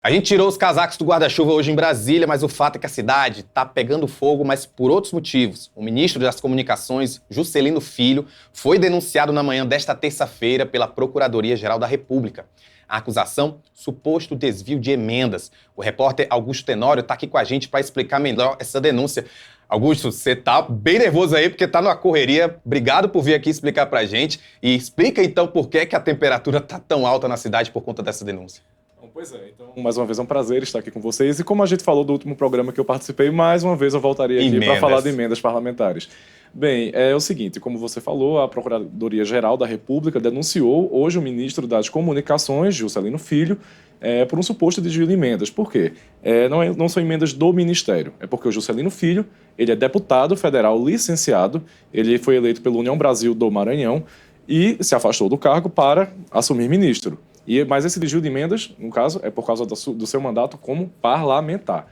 A gente tirou os casacos do guarda-chuva hoje em Brasília, mas o fato é que a cidade está pegando fogo, mas por outros motivos. O ministro das Comunicações, Juscelino Filho, foi denunciado na manhã desta terça-feira pela Procuradoria-Geral da República. A acusação, suposto desvio de emendas. O repórter Augusto Tenório está aqui com a gente para explicar melhor essa denúncia. Augusto, você tá bem nervoso aí porque tá numa correria. Obrigado por vir aqui explicar pra gente. E explica então por que a temperatura tá tão alta na cidade por conta dessa denúncia. Pois é, então, mais uma vez é um prazer estar aqui com vocês. E como a gente falou do último programa que eu participei, mais uma vez eu voltaria aqui para falar de emendas parlamentares. Bem, é o seguinte, como você falou, a Procuradoria-Geral da República denunciou hoje o ministro das Comunicações, Juscelino Filho, por um suposto desvio de emendas. Por quê? Não são emendas do Ministério, é porque o Juscelino Filho, ele é deputado federal licenciado, ele foi eleito pela União Brasil do Maranhão e se afastou do cargo para assumir ministro. Mas esse desvio de emendas, no caso, é por causa do seu mandato como parlamentar.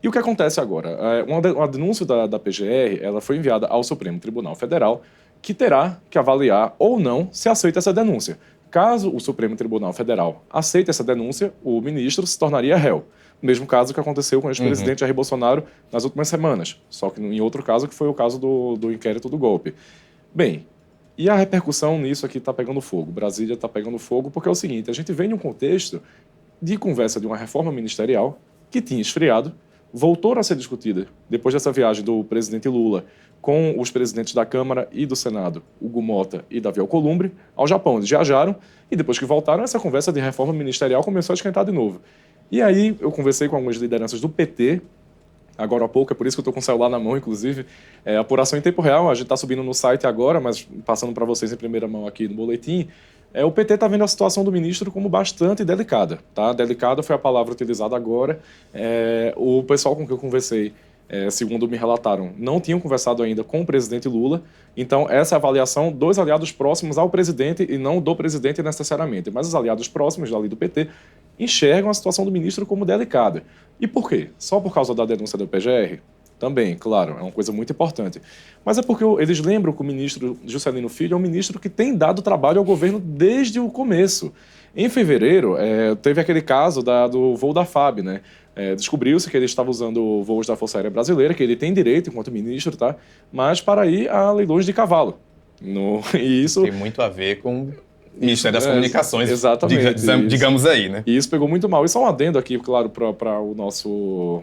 E o que acontece agora? Uma denúncia da PGR ela foi enviada ao Supremo Tribunal Federal, que terá que avaliar ou não se aceita essa denúncia. Caso o Supremo Tribunal Federal aceite essa denúncia, o ministro se tornaria réu. Mesmo caso que aconteceu com o ex-presidente Jair Bolsonaro nas últimas semanas. Só que em outro caso, que foi o caso do inquérito do golpe. Bem, e a repercussão nisso aqui está pegando fogo. Brasília está pegando fogo porque é o seguinte, a gente vem em um contexto de conversa de uma reforma ministerial que tinha esfriado, voltou a ser discutida depois dessa viagem do presidente Lula com os presidentes da Câmara e do Senado, Hugo Mota e Davi Alcolumbre, ao Japão. Eles viajaram e depois que voltaram, essa conversa de reforma ministerial começou a esquentar de novo. E aí eu conversei com algumas lideranças do PT, agora há pouco, é por isso que eu estou com o celular na mão, inclusive, apuração em tempo real, a gente está subindo no site agora, mas passando para vocês em primeira mão aqui no boletim, o PT está vendo a situação do ministro como bastante delicada. Tá? Delicada foi a palavra utilizada agora. O pessoal com quem eu conversei, segundo me relataram, não tinham conversado ainda com o presidente Lula, então essa é a avaliação dos aliados próximos ao presidente e não do presidente necessariamente, mas os aliados próximos ali do PT enxergam a situação do ministro como delicada. E por quê? Só por causa da denúncia do PGR? Também, claro, é uma coisa muito importante. Mas é porque eles lembram que o ministro Juscelino Filho é um ministro que tem dado trabalho ao governo desde o começo. Em fevereiro, teve aquele caso do voo da FAB, né? Descobriu-se que ele estava usando voos da Força Aérea Brasileira, que ele tem direito enquanto ministro, tá? Mas para ir a leilões de cavalo. E isso tem muito a ver com Ministério das Comunicações, exatamente, digamos aí, né? E isso pegou muito mal. E só um adendo aqui, claro, para o nosso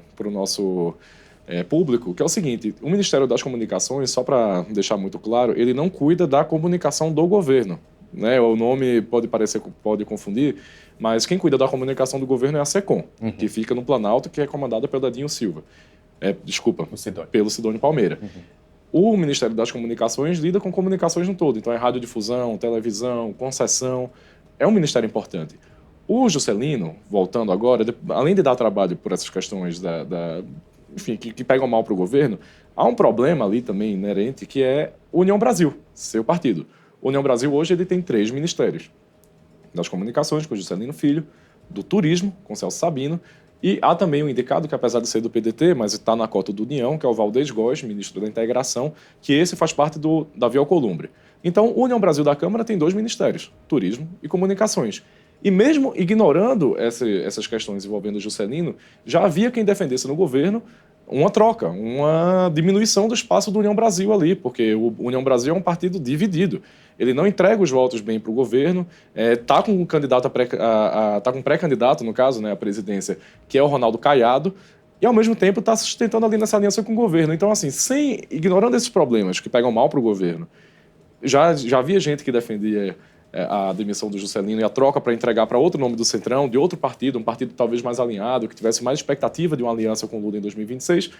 público, que é o seguinte, o Ministério das Comunicações, só para deixar muito claro, ele não cuida da comunicação do governo. Né? O nome pode confundir, mas quem cuida da comunicação do governo é a SECOM, que fica no Planalto, que é comandada pelo Edinho Silva. Pelo Sidônio Palmeira. O Ministério das Comunicações lida com comunicações no todo, então é radiodifusão, televisão, concessão, é um ministério importante. O Juscelino, voltando agora, além de dar trabalho por essas questões enfim, que pegam mal para o governo, há um problema ali também inerente que é União Brasil, seu partido. União Brasil hoje ele tem 3 ministérios. Das Comunicações, com o Juscelino Filho, do Turismo, com Celso Sabino, e há também um indicado que, apesar de ser do PDT, mas está na cota do União, que é o Valdez Góes, ministro da Integração, que esse faz parte do Davi Alcolumbre. Então, o União Brasil da Câmara tem 2 ministérios, Turismo e Comunicações. E mesmo ignorando essas questões envolvendo o Juscelino, já havia quem defendesse no governo uma troca, uma diminuição do espaço do União Brasil ali, porque o União Brasil é um partido dividido. Ele não entrega os votos bem para o governo, está com um candidato tá com um pré-candidato, no caso, né, à presidência, que é o Ronaldo Caiado, e ao mesmo tempo está se sustentando ali nessa aliança com o governo. Então, assim, ignorando esses problemas que pegam mal para o governo, já havia gente que defendia a demissão do Juscelino e a troca para entregar para outro nome do Centrão, de outro partido, um partido talvez mais alinhado, que tivesse mais expectativa de uma aliança com o Lula em 2026.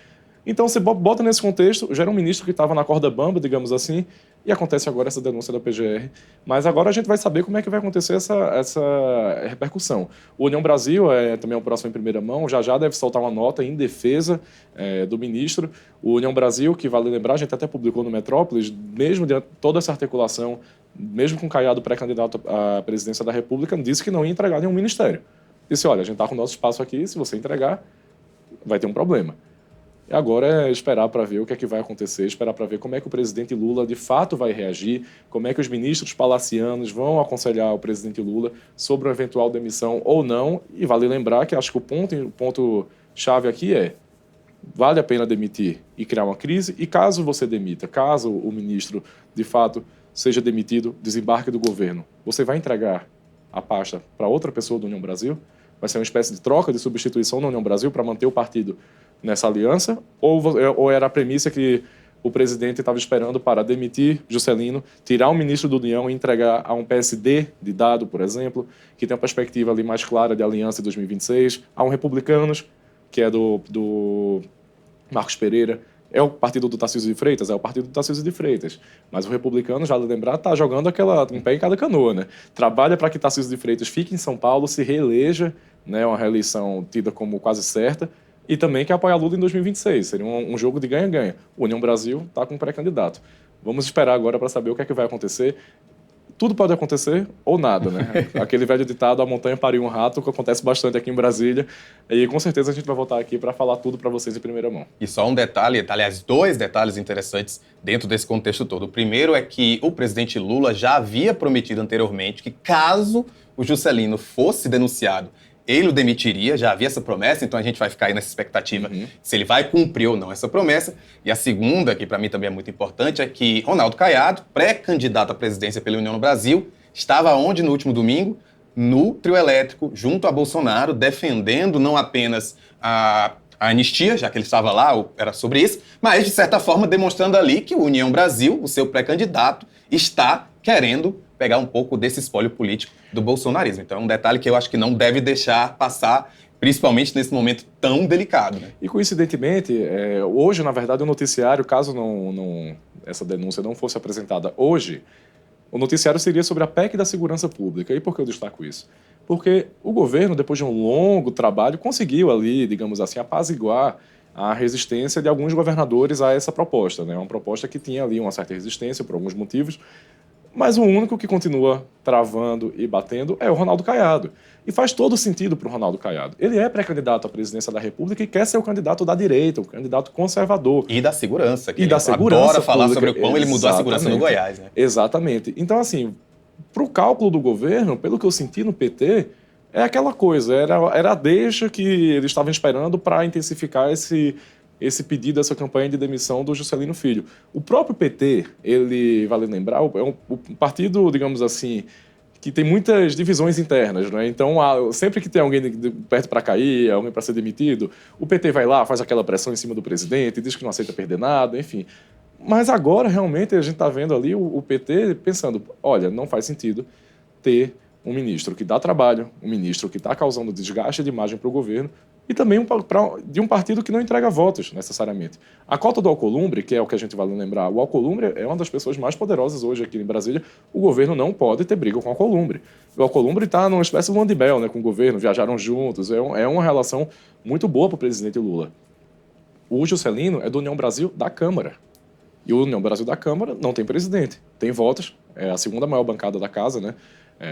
Então, você bota nesse contexto, já era um ministro que estava na corda bamba, digamos assim, e acontece agora essa denúncia da PGR. Mas agora a gente vai saber como é que vai acontecer essa repercussão. O União Brasil também é um próximo em primeira mão, já deve soltar uma nota em defesa do ministro. O União Brasil, que vale lembrar, a gente até publicou no Metrópolis, mesmo diante de toda essa articulação, mesmo com Caiado pré-candidato à presidência da República, disse que não ia entregar nenhum ministério. Disse, olha, a gente está com o nosso espaço aqui, se você entregar, vai ter um problema. E agora é esperar para ver o que é que vai acontecer, esperar para ver como é que o presidente Lula de fato vai reagir, como é que os ministros palacianos vão aconselhar o presidente Lula sobre uma eventual demissão ou não. E vale lembrar que acho que o ponto-chave aqui é: vale a pena demitir e criar uma crise? E caso você demita, caso o ministro de fato seja demitido, desembarque do governo, você vai entregar a pasta para outra pessoa da União Brasil? Vai ser uma espécie de troca, de substituição da União Brasil para manter o partido nessa aliança? Ou era a premissa que o presidente estava esperando para demitir Juscelino, tirar o ministro do União e entregar a um PSD de dado, por exemplo, que tem uma perspectiva ali mais clara de aliança em 2026, a um Republicanos, que é do Marcos Pereira, é o partido do Tarcísio de Freitas, é o partido do Tarcísio de Freitas. Mas o Republicano, já lembrar, está jogando um pé em cada canoa, né? Trabalha para que Tarcísio de Freitas fique em São Paulo, se reeleja, né, uma reeleição tida como quase certa, e também quer apoiar Lula em 2026. Seria um jogo de ganha-ganha. O União Brasil está com um pré-candidato. Vamos esperar agora para saber o que é que vai acontecer. Tudo pode acontecer ou nada, né? Aquele velho ditado, a montanha pariu um rato, que acontece bastante aqui em Brasília. E com certeza a gente vai voltar aqui para falar tudo para vocês em primeira mão. E só um detalhe, aliás, 2 detalhes interessantes dentro desse contexto todo. O primeiro é que o presidente Lula já havia prometido anteriormente que caso o Juscelino fosse denunciado, ele o demitiria, já havia essa promessa, então a gente vai ficar aí nessa expectativa se ele vai cumprir ou não essa promessa. E a segunda, que para mim também é muito importante, é que Ronaldo Caiado, pré-candidato à presidência pela União no Brasil, estava onde no último domingo? No trio elétrico, junto a Bolsonaro, defendendo não apenas a anistia, já que ele estava lá, era sobre isso, mas de certa forma demonstrando ali que o União Brasil, o seu pré-candidato, está querendo pegar um pouco desse espólio político do bolsonarismo. Então é um detalhe que eu acho que não deve deixar passar, principalmente nesse momento tão delicado, né? E coincidentemente, hoje, na verdade, o noticiário, caso essa denúncia não fosse apresentada hoje, o noticiário seria sobre a PEC da segurança pública. E por que eu destaco isso? Porque o governo, depois de um longo trabalho, conseguiu ali, digamos assim, apaziguar a resistência de alguns governadores a essa proposta, né? Uma proposta que tinha ali uma certa resistência por alguns motivos, mas o único que continua travando e batendo é o Ronaldo Caiado. E faz todo sentido para o Ronaldo Caiado. Ele é pré-candidato à presidência da República e quer ser o candidato da direita, o candidato conservador. E da segurança. Que e da segurança adora falar pública. sobre o quão ele mudou a segurança no Goiás, né? Exatamente. Então, assim, para o cálculo do governo, pelo que eu senti no PT, é aquela coisa, era a deixa que eles estavam esperando para intensificar esse pedido, essa campanha de demissão do Juscelino Filho. O próprio PT, ele, vale lembrar, é um partido, digamos assim, que tem muitas divisões internas, né? Então, sempre que tem alguém perto para cair, alguém para ser demitido, o PT vai lá, faz aquela pressão em cima do presidente, diz que não aceita perder nada, enfim. Mas agora, realmente, a gente está vendo ali o PT pensando, olha, não faz sentido ter um ministro que dá trabalho, um ministro que está causando desgaste de imagem para o governo, e também de um partido que não entrega votos, necessariamente. A cota do Alcolumbre, que é o que a gente vai lembrar, o Alcolumbre é uma das pessoas mais poderosas hoje aqui em Brasília, o governo não pode ter briga com o Alcolumbre. O Alcolumbre está numa espécie de lua de mel, né, com o governo, viajaram juntos, é uma relação muito boa para o presidente Lula. O Juscelino é do União Brasil da Câmara. E o União Brasil da Câmara não tem presidente, tem votos, é a segunda maior bancada da casa, né,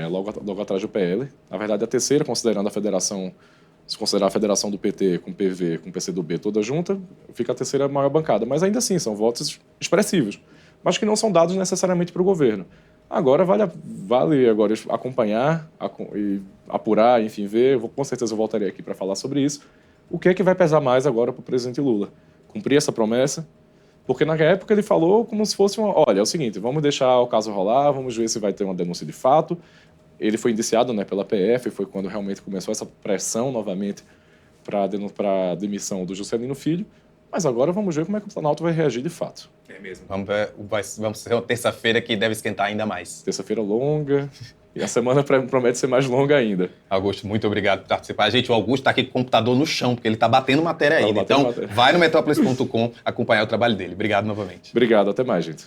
logo atrás do PL. Na verdade, a terceira, considerando a federação. Se considerar a federação do PT com PV, com PCdoB toda junta, fica a terceira maior bancada. Mas ainda assim, são votos expressivos, mas que não são dados necessariamente para o governo. Agora vale agora acompanhar e apurar, enfim, ver. Com certeza eu voltarei aqui para falar sobre isso. O que é que vai pesar mais agora para o presidente Lula? Cumprir essa promessa? Porque na época ele falou como se fosse olha, é o seguinte, vamos deixar o caso rolar, vamos ver se vai ter uma denúncia de fato. Ele foi indiciado, né, pela PF, foi quando realmente começou essa pressão novamente para a demissão do Juscelino Filho. Mas agora vamos ver como é que o Planalto vai reagir de fato. É mesmo. Vamos ter uma terça-feira que deve esquentar ainda mais. Terça-feira longa e a semana promete ser mais longa ainda. Augusto, muito obrigado por participar. Gente, o Augusto está aqui com o computador no chão, porque ele está batendo matéria ainda. Então, vai no metrópolis.com acompanhar o trabalho dele. Obrigado novamente. Obrigado, até mais, gente.